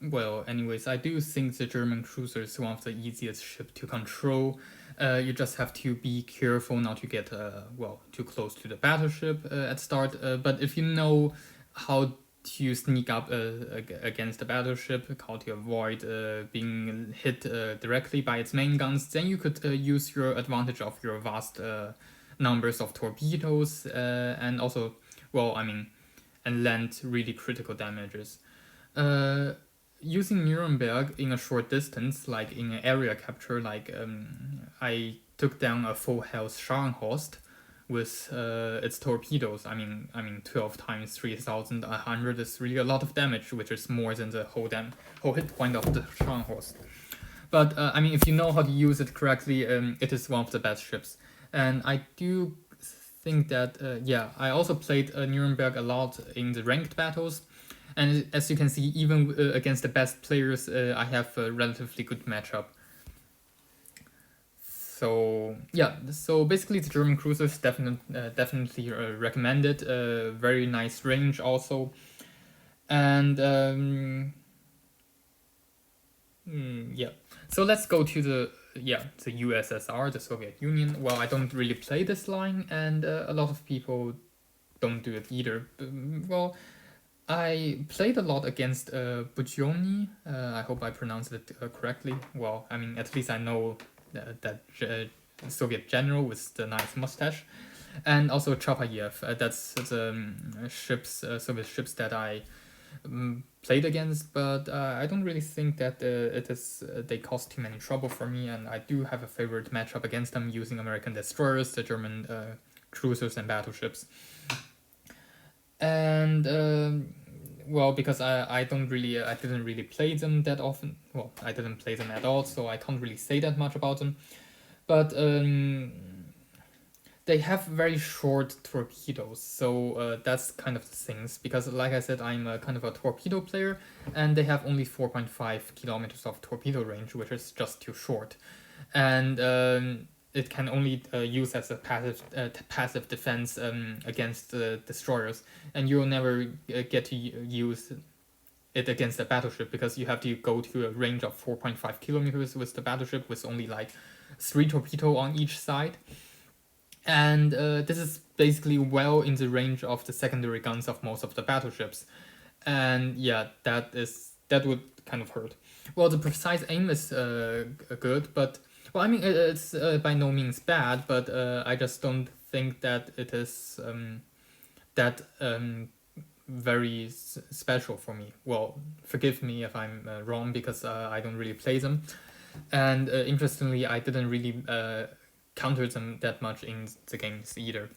well, anyways, I do think the German cruiser is one of the easiest ships to control. You just have to be careful not to get too close to the battleship at start. But if you know how to sneak up against the battleship, how to avoid being hit directly by its main guns, then you could use your advantage of your vast numbers of torpedoes and also, well, I mean, and land really critical damages. Uh, Using Nuremberg in a short distance, like in an area capture, I took down a full health Scharnhorst with its torpedoes. I mean, 12 times 3,100 is really a lot of damage, which is more than the whole hit point of the Scharnhorst. But I mean, if you know how to use it correctly, it is one of the best ships. And I do think that I also played Nuremberg a lot in the ranked battles, and as you can see, even against the best players, I have a relatively good matchup. So yeah, so basically the German cruisers definitely recommended. Very nice range also, and yeah. So let's go to the USSR, the Soviet Union. Well, I don't really play this line, and a lot of people don't do it either. Well, I played a lot against Bugioni. I hope I pronounced it correctly. Well, I mean, at least I know that Soviet general with the nice mustache, and also Chapayev. That's the Soviet ships that I played against, but I don't really think that they cause too many trouble for me, and I do have a favorite matchup against them using American destroyers, the German cruisers and battleships. And well, because I didn't really play them that often. Well, I didn't play them at all, so I can't really say that much about them. But they have very short torpedoes, so that's kind of the things. Because, like I said, I'm a kind of a torpedo player, and they have only 4.5 kilometers of torpedo range, which is just too short. And it can only use as a passive defense against destroyers, and you'll never get to use it against a battleship because you have to go to a range of 4.5 kilometers with the battleship with only like 3 torpedo on each side. And this is basically well in the range of the secondary guns of most of the battleships. And yeah, that would kind of hurt. Well, the precise aim is good, but well, I mean it's by no means bad, but I just don't think that it is that very special for me. Well, forgive me if I'm wrong because I don't really play them, and interestingly, I didn't really counter them that much in the games either.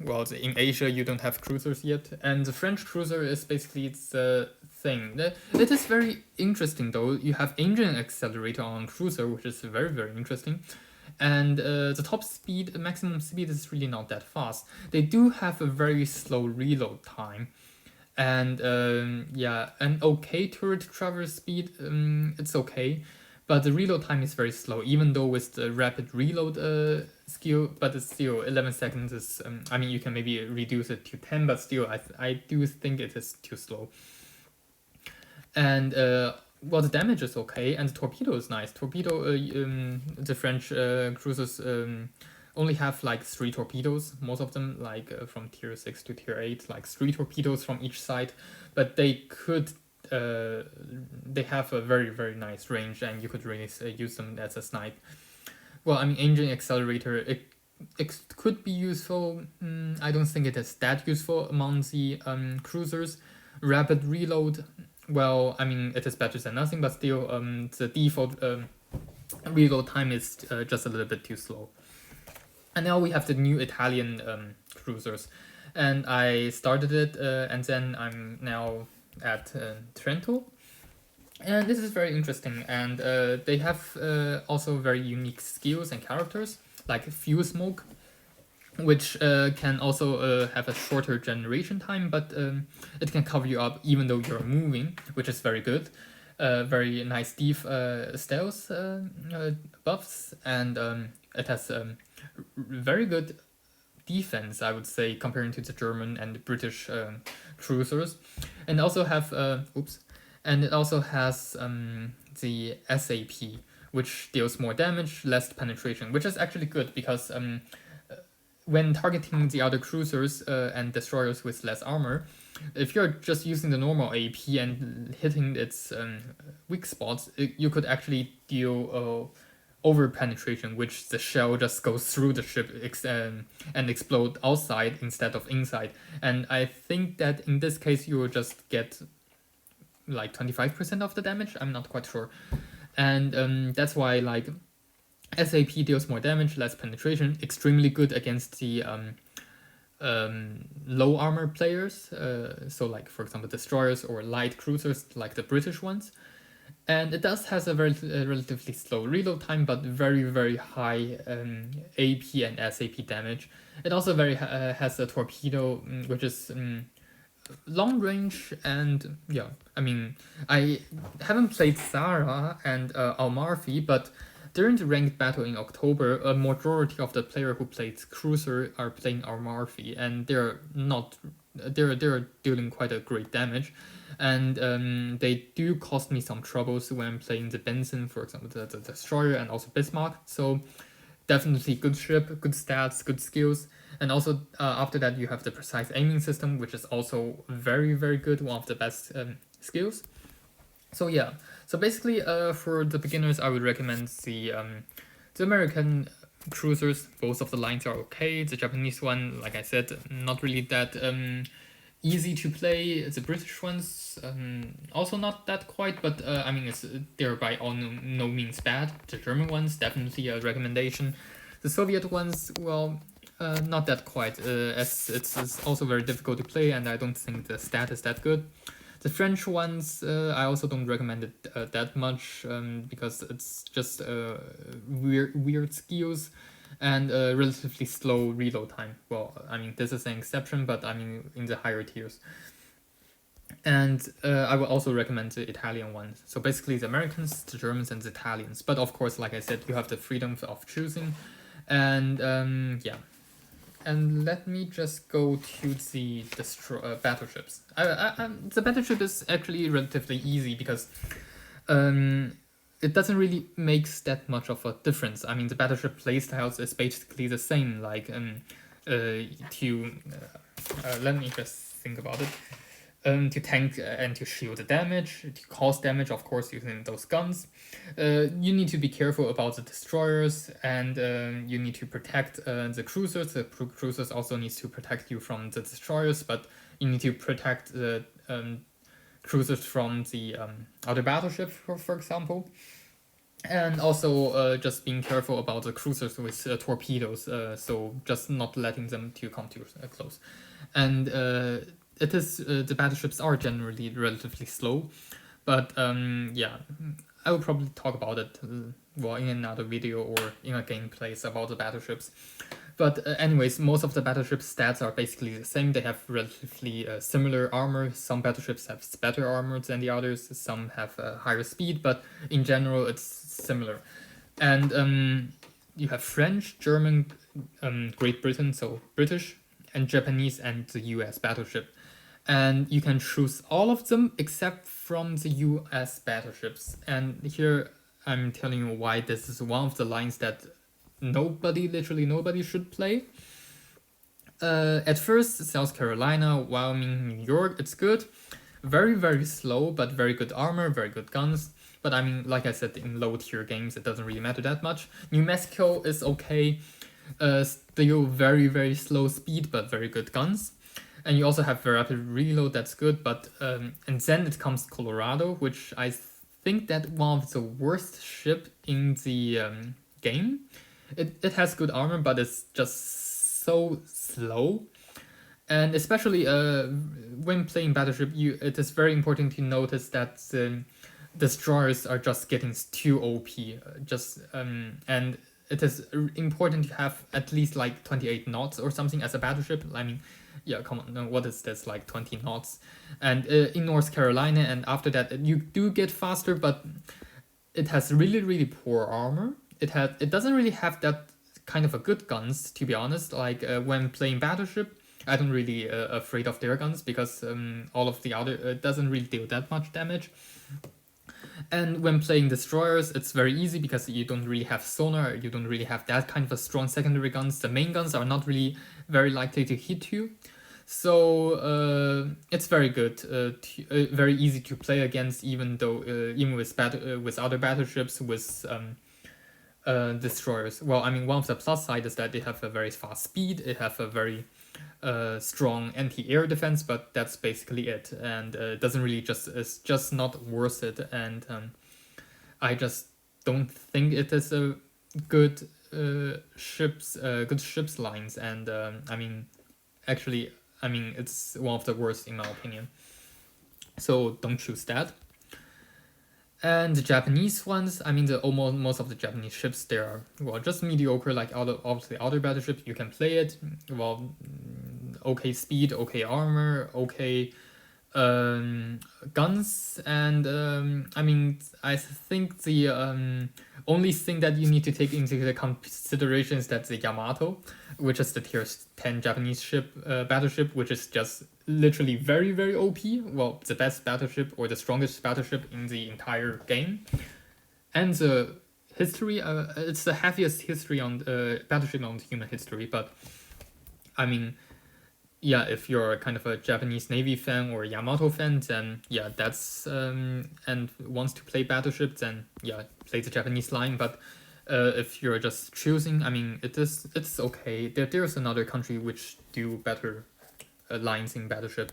Well, in Asia you don't have cruisers yet, and the French cruiser is basically the thing. It is very interesting though. You have engine accelerator on cruiser, which is very very interesting, and the top speed, maximum speed is really not that fast. They do have a very slow reload time, and an okay turret traverse speed. It's okay, but the reload time is very slow, even though with the rapid reload skill, but it's still 11 seconds is, I mean, you can maybe reduce it to 10, but still, I do think it is too slow. And, well, the damage is okay, and the torpedo is nice. The French cruisers only have like 3 torpedoes, most of them, like from tier 6 to tier 8, like 3 torpedoes from each side, but they have a very very nice range, and you could really use them as a snipe. Well, I mean, engine accelerator, it could be useful. I don't think it is that useful among the cruisers. Rapid reload, well, I mean, it is better than nothing, but still, the default reload time is just a little bit too slow. And now we have the new Italian cruisers, and I started it, and then I'm now at Trento, and this is very interesting. And they have also very unique skills and characters, like fuel smoke, which can also have a shorter generation time, but it can cover you up even though you're moving, which is very good. Very nice stealth buffs, and it has very good defense, I would say, comparing to the German and British cruisers, and also have and it also has the SAP, which deals more damage, less penetration, which is actually good because when targeting the other cruisers and destroyers with less armor, if you're just using the normal AP and hitting its weak spots, you could actually deal over penetration, which the shell just goes through the ship and explode outside instead of inside. And I think that in this case you will just get like 25% of the damage. I'm not quite sure, and that's why like SAP deals more damage, less penetration, extremely good against the low armor players. So like for example destroyers or light cruisers like the British ones. And it does has a very relatively slow reload time, but very high AP and SAP damage. It also has a torpedo, which is long range, and yeah, I mean, I haven't played Zara and Almarfi, but during the ranked battle in October, a majority of the player who played Cruiser are playing Almarfi, and they're dealing quite a great damage, and they do cost me some troubles when playing the Benson, for example, the Destroyer, and also Bismarck. So definitely good ship, good stats, good skills. And also after that you have the precise aiming system, which is also very good, one of the best skills. So yeah, so basically for the beginners I would recommend the American cruisers. Both of the lines are okay. The Japanese one, like I said, not really that easy to play. The British ones also not that quite, but I mean they're by all no means bad. The German ones definitely a recommendation. The Soviet ones, well, not that quite, as it's also very difficult to play, and I don't think the stat is that good. The French ones, I also don't recommend it that much because it's just weird skills and relatively slow reload time. Well, I mean, this is an exception, but I mean, in the higher tiers. And I would also recommend the Italian ones. So basically the Americans, the Germans, and the Italians. But of course, like I said, you have the freedom of choosing. And yeah. And let me just go to the battleships. The battleship is actually relatively easy because it doesn't really make that much of a difference. I mean, the battleship playstyles is basically the same. Like let me just think about it. To tank and to shield the damage, to cause damage, of course, using those guns. You need to be careful about the destroyers, and you need to protect the cruisers. The cruisers also needs to protect you from the destroyers, but you need to protect the cruisers from the other battleship, for example. And also just being careful about the cruisers with torpedoes, so just not letting them to come too close. And it is the battleships are generally relatively slow, but yeah, I will probably talk about it well in another video or in a gameplays about the battleships. But anyways, most of the battleship stats are basically the same. They have relatively similar armor. Some battleships have better armor than the others. Some have higher speed, but in general it's similar. And you have French, German, Great Britain, so British, and Japanese and the US battleship. And you can choose all of them except from the US battleships. And here I'm telling you why this is one of the lines that literally nobody should play. At first, South Carolina, Wyoming, New York, it's good. Very slow, but very good armor, very good guns. But I mean, like I said, in low tier games, it doesn't really matter that much. New Mexico is okay. Still very slow speed, but very good guns. And you also have rapid reload, that's good. But and then it comes Colorado, which I think that one of the worst ship in the game. It has good armor, but it's just so slow. And especially when playing Battleship, it is very important to notice that destroyers are just getting too OP. And it is important to have at least like 28 knots or something as a battleship. I mean, yeah, come on, no, what is this, like 20 knots? And in North Carolina, and after that, you do get faster, but it has really poor armor. It doesn't really have that kind of a good guns, to be honest. Like when playing Battleship, I don't really afraid of their guns because all of the other doesn't really deal that much damage. And when playing destroyers, it's very easy because you don't really have sonar, you don't really have that kind of a strong secondary guns. The main guns are not really very likely to hit you. So it's very good, very easy to play against, even though even with other battleships with destroyers. Well, I mean, one of the plus side is that they have a very fast speed, they have a very strong anti-air defense, but that's basically it, and it doesn't really it's just not worth it, and I just don't think it is a good ships lines, and I mean, actually, I mean, it's one of the worst in my opinion. So don't choose that. And the Japanese ones, I mean, most of the Japanese ships, they are, well, just mediocre, like obviously other battleships. You can play it, well, okay speed, okay armor, okay guns, and I mean, I think the only thing that you need to take into the consideration is that the Yamato, which is the tier 10 Japanese ship, battleship, which is just literally very, very OP. Well, the best battleship or the strongest battleship in the entire game. And the history, it's the heaviest history on battleship on human history, but I mean, yeah, if you're kind of a Japanese Navy fan or Yamato fan, then yeah, that's and wants to play battleship, then yeah, play the Japanese line. But if you're just choosing, I mean, it's okay. There's another country which do better lines in battleship.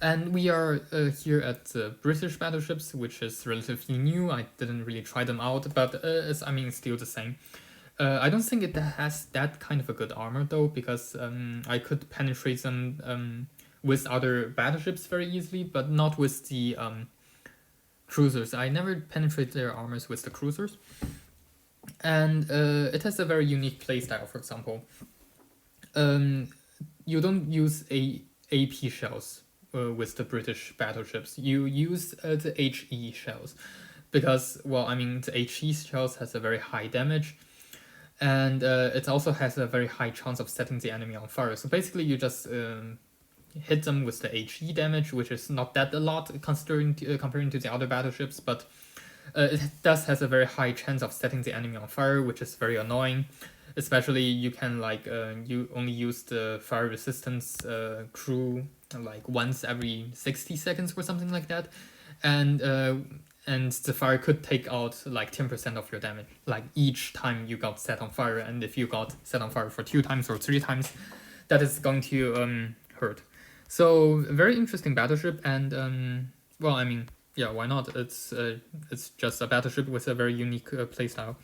And we are here at the British battleships, which is relatively new. I didn't really try them out, but it's, I mean, still the same. I don't think it has that kind of a good armor though, because I could penetrate them with other battleships very easily, but not with the cruisers. I never penetrate their armors with the cruisers. And it has a very unique playstyle, for example. You don't use AP shells with the British battleships. You use the HE shells because, well, I mean, the HE shells has a very high damage, and it also has a very high chance of setting the enemy on fire. So basically, you just hit them with the HE damage, which is not that a lot considering comparing to the other battleships, but it does has a very high chance of setting the enemy on fire, which is very annoying. Especially you can like you only use the fire resistance crew like once every 60 seconds or something like that, and the fire could take out like 10% of your damage like each time you got set on fire, and if you got set on fire for 2 times or 3 times, that is going to hurt. So very interesting battleship, and well, I mean, yeah, why not? It's just a battleship with a very unique playstyle.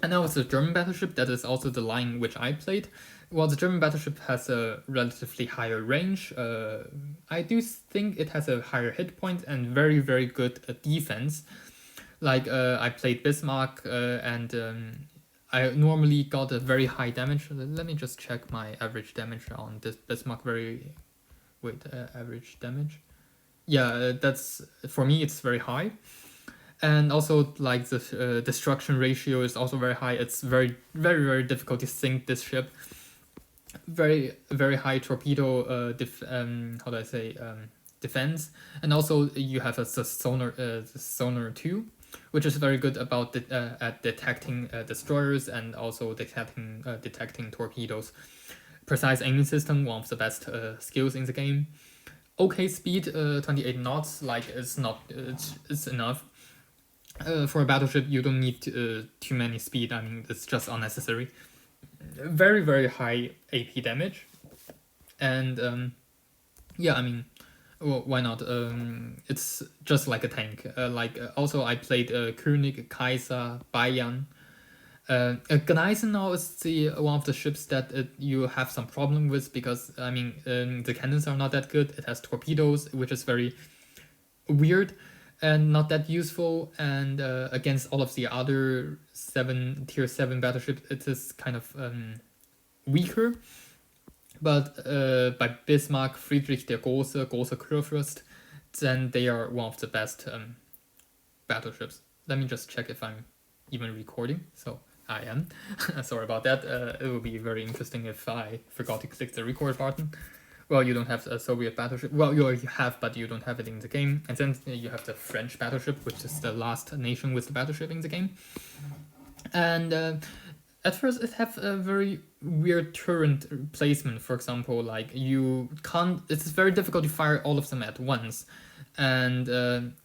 And now it's a German battleship, that is also the line which I played. Well, the German battleship has a relatively higher range. I do think it has a higher hit point and very, very good defense. Like, I played Bismarck, and I normally got a very high damage. Let me just check my average damage on this Bismarck. Average damage. Yeah, that's, for me, it's very high. And also, like, the destruction ratio is also very high. It's very, very, very difficult to sink this ship. Very, very high torpedo defense. And also, you have a sonar too, which is very good about at detecting destroyers and also detecting torpedoes. Precise aiming system, one of the best skills in the game. Okay speed, 28 knots, like it's enough. For a battleship, you don't need too many speed. I mean, it's just unnecessary. Very, very high AP damage. And yeah, I mean, well, why not? It's just like a tank. Also, I played König, Kaiser, Bayern. Gneisenau is one of the ships that you have some problem with because, I mean, the cannons are not that good. It has torpedoes, which is very weird and not that useful, and against all of the other tier 7 battleships, it is kind of weaker. But by Bismarck, Friedrich der Große Kurfürst, then they are one of the best battleships. Let me just check if I'm even recording. So I am. Sorry about that. It would be very interesting if I forgot to click the record button. Well, you don't have a Soviet battleship. Well, you have, but you don't have it in the game. And then you have the French battleship, which is the last nation with the battleship in the game. And at first, it have a very weird turret placement. For example, like you can't. It's very difficult to fire all of them at once. And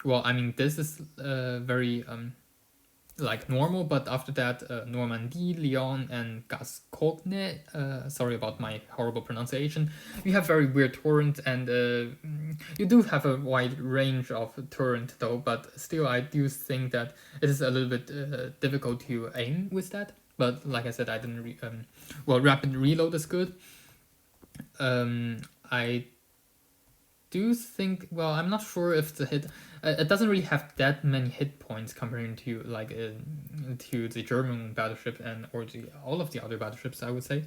well, I mean, this is very like normal, but after that, Normandy, Lyon, and Gascogne, sorry about my horrible pronunciation, you have very weird torrent, and you do have a wide range of torrent though, but still I do think that it is a little bit difficult to aim with that. But like I said, I didn't well, rapid reload is good. I do think, well, I'm not sure if the hit, it doesn't really have that many hit points comparing to like to the German battleship and or all of the other battleships, I would say.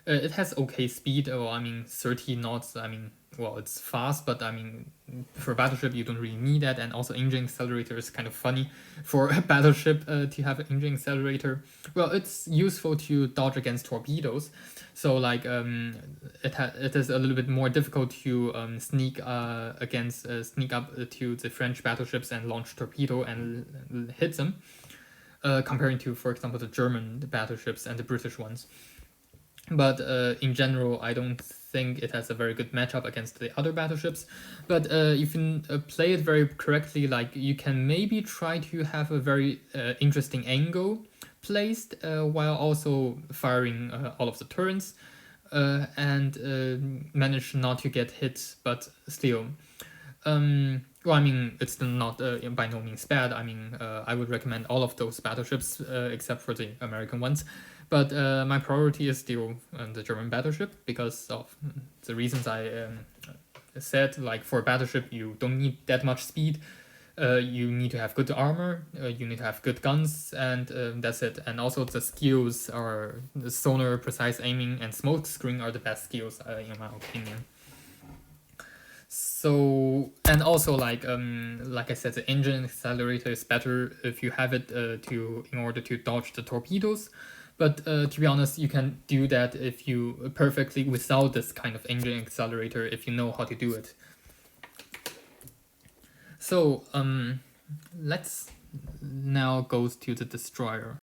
It has okay speed. Oh, I mean 30 knots. I mean, well, it's fast, but I mean for a battleship you don't really need that. And also engine accelerator is kind of funny for a battleship to have an engine accelerator. Well, it's useful to dodge against torpedoes. So like it is a little bit more difficult to sneak sneak up to the French battleships and launch torpedo and hit them, comparing to, for example, the German battleships and the British ones. But in general, I don't think it has a very good matchup against the other battleships. But if you play it very correctly, like you can maybe try to have a very interesting angle placed while also firing all of the turrets and manage not to get hit, but still. Well, I mean, it's still not by no means bad. I mean, I would recommend all of those battleships except for the American ones. But my priority is still the German battleship because of the reasons I said. Like for a battleship, you don't need that much speed. You need to have good armor, you need to have good guns, and that's it. And also the skills are the sonar, precise aiming, and smoke screen are the best skills in my opinion. So, and also like I said, the engine accelerator is better if you have it in order to dodge the torpedoes. But to be honest, you can do that if you perfectly without this kind of engine accelerator if you know how to do it. So let's now go to the destroyer.